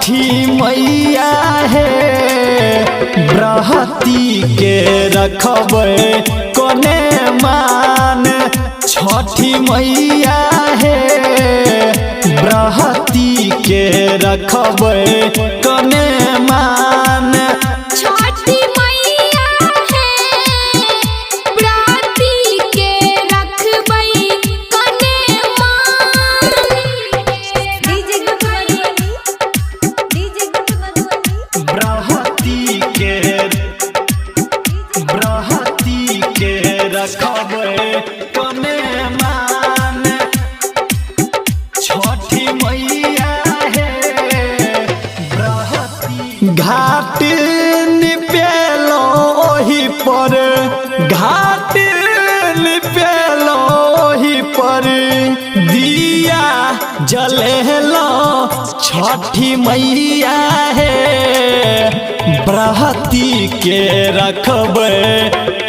छठी मैया है बृहती के रखबै कोने मान। छठी मैया है बृहती के रखबै कोने मान। छठी मैया है बृहती के रखबै कोने मान। डीजे बृहती के रखबै कोने मान। छठी मैया है बृहती। घाट निपेलो ओही पर, घाट निपेलो ओही पर दिया जलेलो। छठी मैया है बृहती के रखबै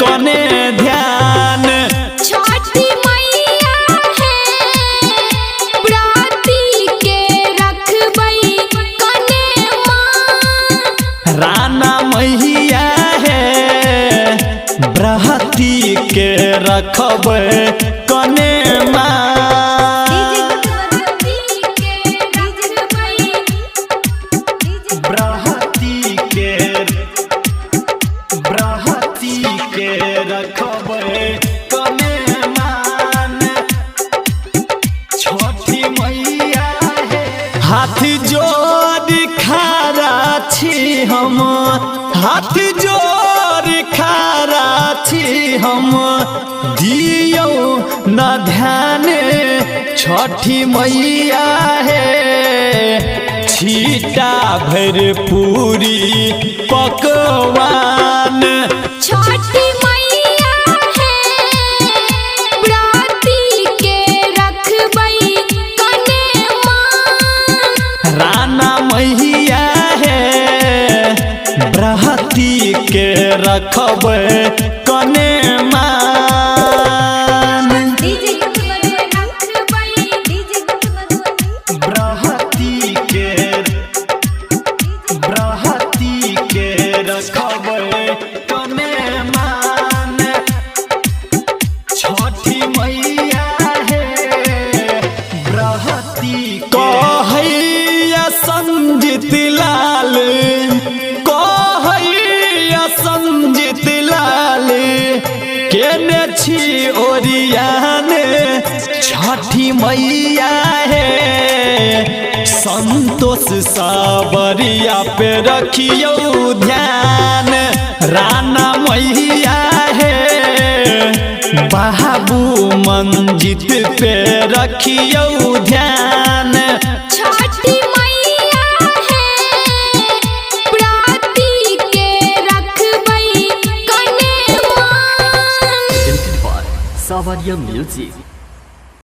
कोने ध्यान। छठी मैया है बृहती के रखबै कोने मान। राना मैया है बृहती के रखबै कोने मान। बृहती के रखबै कोने मान। छठी मैया है हाथ जोड़ खारा छी हम, हाथ जोड़ खारा छी हम दियो न ध्यान। छठी मैया है छीटा भर पूरी पकवान। छठी मैया है बृहती के रखबै कोने मान। राना मैया है बृहती के रखबै कोने मान। बृहती के रखबै कोने मान। छठी मैया है बृहती। कहैया संजीत लाल, कहैया संजीत लाल केने छी ओरियान। छठी मैया है संतोष सावरिया पे रखियो ध्यान। राना मैया है बाबू मंजित पे रखियो ध्यान। छठी मैया है बृहती के रखबै कोने मान। Savaria Music।